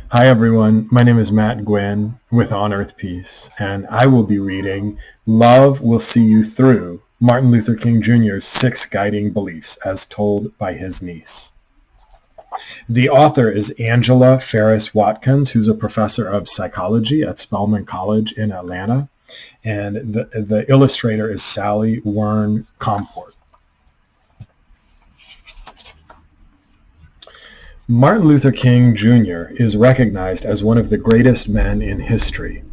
Hi everyone, my name is Matt Guynn with On Earth Peace, and I will be reading Love Will See You Through, Martin Luther King Jr.'s 6 Guiding Beliefs as told by his niece. The author is Angela Farris Watkins, who's a professor of psychology at Spelman College in Atlanta, and the illustrator is Sally Wern Comport. Martin Luther King Jr. is recognized as one of the greatest men in history.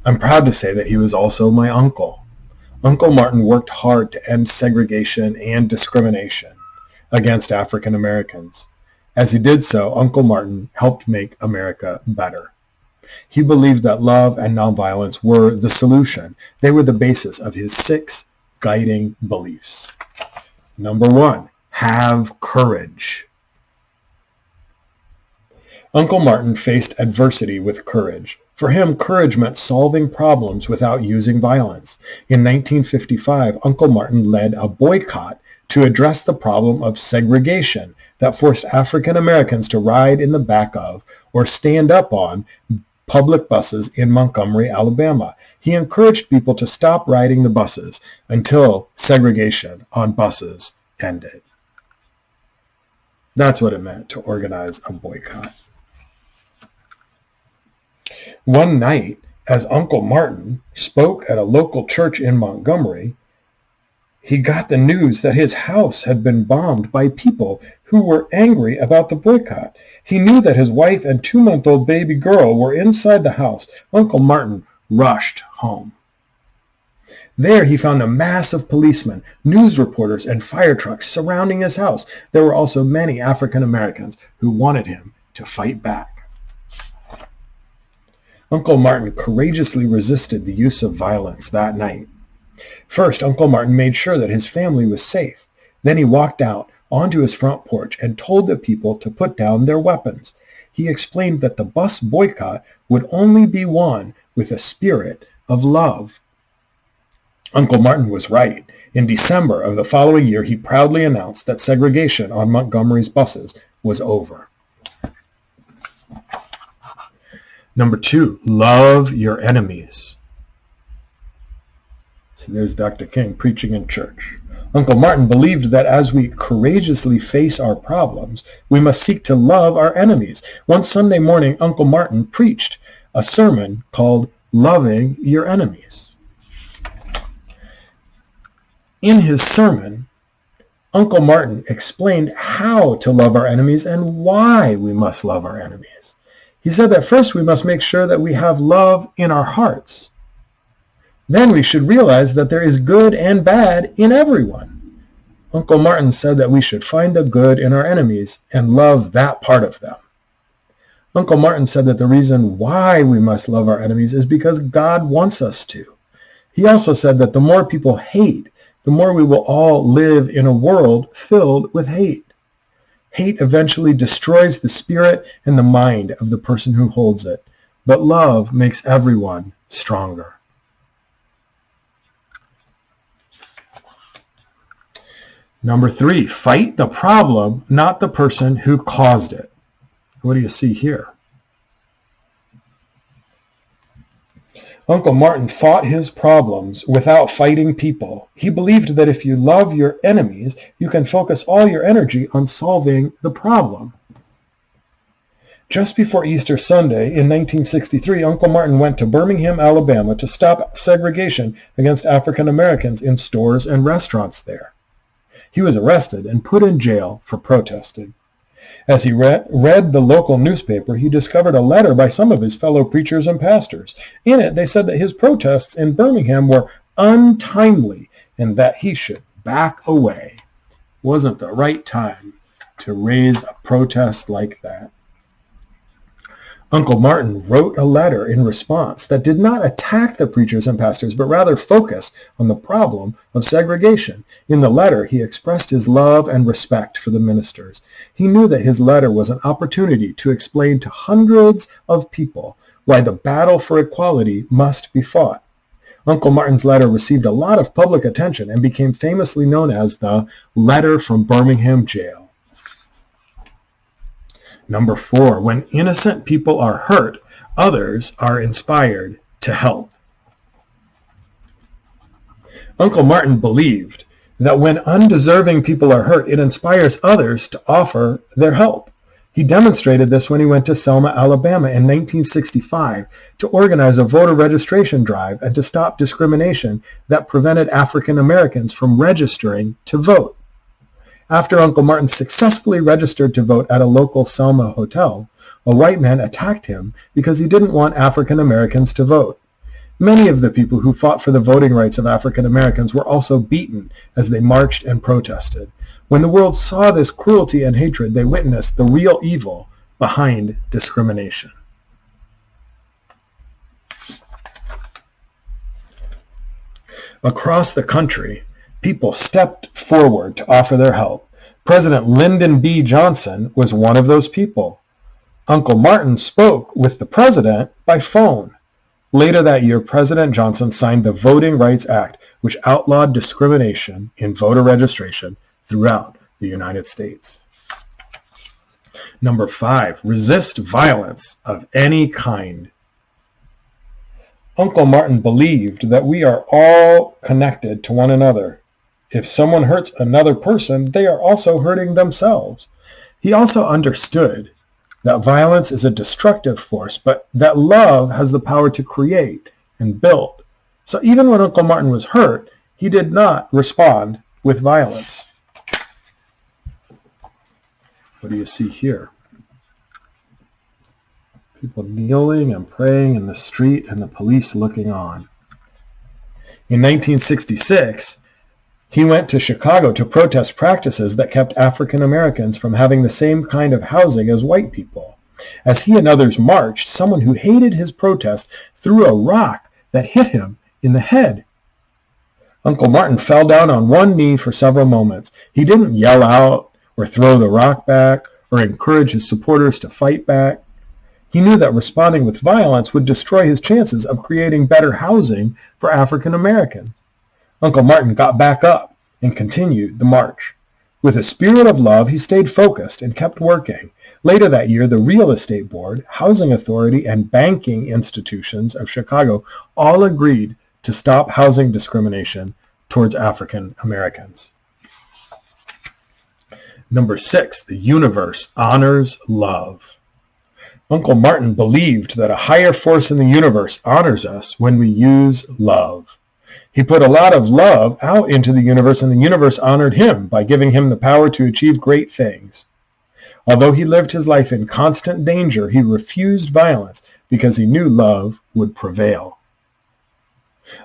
I'm proud to say that he was also my uncle. Uncle Martin worked hard to end segregation and discrimination against African Americans. As he did so, Uncle Martin helped make America better. He believed that love and nonviolence were the solution. They were the basis of his 6 guiding beliefs. Number 1, have courage. Uncle Martin faced adversity with courage. For him, courage meant solving problems without using violence. In 1955, Uncle Martin led a boycott to address the problem of segregation that forced African Americans to ride in the back of or stand up on public buses in Montgomery, Alabama. He encouraged people to stop riding the buses until segregation on buses ended. That's what it meant to organize a boycott. One night, as Uncle Martin spoke at a local church in Montgomery, he got the news that his house had been bombed by people who were angry about the boycott. He knew that his wife and 2-month-old baby girl were inside the house. Uncle Martin rushed home. There he found a mass of policemen, news reporters, and fire trucks surrounding his house. There were also many African Americans who wanted him to fight back. Uncle Martin courageously resisted the use of violence that night. First, Uncle Martin made sure that his family was safe. Then he walked out onto his front porch and told the people to put down their weapons. He explained that the bus boycott would only be won with a spirit of love. Uncle Martin was right. In December of the following year, he proudly announced that segregation on Montgomery's buses was over. Number 2, love your enemies. So there's Dr. King preaching in church. Uncle Martin believed that as we courageously face our problems, we must seek to love our enemies. One Sunday morning, Uncle Martin preached a sermon called Loving Your Enemies. In his sermon, Uncle Martin explained how to love our enemies and why we must love our enemies. He said that first we must make sure that we have love in our hearts. Then we should realize that there is good and bad in everyone. Uncle Martin said that we should find the good in our enemies and love that part of them. Uncle Martin said that the reason why we must love our enemies is because God wants us to. He also said that the more people hate, the more we will all live in a world filled with hate. Hate eventually destroys the spirit and the mind of the person who holds it, but love makes everyone stronger. Number 3, fight the problem, not the person who caused it. What do you see here? Uncle Martin fought his problems without fighting people. He believed that if you love your enemies, you can focus all your energy on solving the problem. Just before Easter Sunday in 1963, Uncle Martin went to Birmingham, Alabama to stop segregation against African Americans in stores and restaurants there. He was arrested and put in jail for protesting. As he read the local newspaper, he discovered a letter by some of his fellow preachers and pastors. In it, they said that his protests in Birmingham were untimely and that he should back away. Wasn't the right time to raise a protest like that. Uncle Martin wrote a letter in response that did not attack the preachers and pastors, but rather focus on the problem of segregation. In the letter, he expressed his love and respect for the ministers. He knew that his letter was an opportunity to explain to hundreds of people why the battle for equality must be fought. Uncle Martin's letter received a lot of public attention and became famously known as the Letter from Birmingham Jail. Number 4, when innocent people are hurt, others are inspired to help. Uncle Martin believed that when undeserving people are hurt, it inspires others to offer their help. He demonstrated this when he went to Selma, Alabama in 1965 to organize a voter registration drive and to stop discrimination that prevented African Americans from registering to vote. After Uncle Martin successfully registered to vote at a local Selma hotel, a white man attacked him because he didn't want African Americans to vote. Many of the people who fought for the voting rights of African Americans were also beaten as they marched and protested. When the world saw this cruelty and hatred, they witnessed the real evil behind discrimination. Across the country, people stepped forward to offer their help. President Lyndon B. Johnson was one of those people. Uncle Martin spoke with the president by phone. Later that year, President Johnson signed the Voting Rights Act, which outlawed discrimination in voter registration throughout the United States. Number 5, resist violence of any kind. Uncle Martin believed that we are all connected to one another. If someone hurts another person, they are also hurting themselves. He also understood that violence is a destructive force, but that love has the power to create and build. So even when Uncle Martin was hurt, he did not respond with violence. What do you see here? People kneeling and praying in the street and the police looking on. In 1966, he went to Chicago to protest practices that kept African Americans from having the same kind of housing as white people. As he and others marched, someone who hated his protest threw a rock that hit him in the head. Uncle Martin fell down on one knee for several moments. He didn't yell out or throw the rock back or encourage his supporters to fight back. He knew that responding with violence would destroy his chances of creating better housing for African Americans. Uncle Martin got back up and continued the march. With a spirit of love, he stayed focused and kept working. Later that year, the Real Estate Board, Housing Authority, and banking institutions of Chicago all agreed to stop housing discrimination towards African Americans. Number 6, the universe honors love. Uncle Martin believed that a higher force in the universe honors us when we use love. He put a lot of love out into the universe, and the universe honored him by giving him the power to achieve great things. Although he lived his life in constant danger, he refused violence because he knew love would prevail.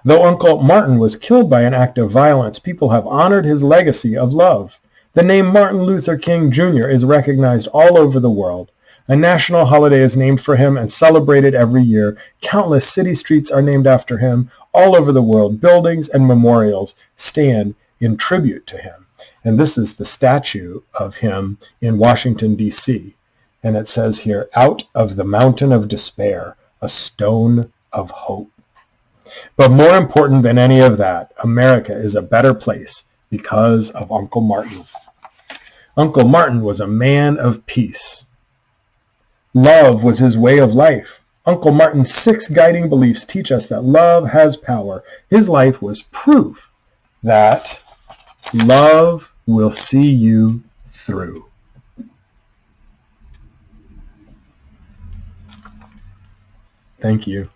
Though Uncle Martin was killed by an act of violence, people have honored his legacy of love. The name Martin Luther King Jr. is recognized all over the world. A national holiday is named for him and celebrated every year. Countless city streets are named after him. All over the world, buildings and memorials stand in tribute to him. And this is the statue of him in Washington, D.C. And it says here, "Out of the mountain of despair, a stone of hope." But more important than any of that, America is a better place because of Uncle Martin. Uncle Martin was a man of peace. Love was his way of life. Uncle Martin's 6 guiding beliefs teach us that love has power. His life was proof that love will see you through. Thank you.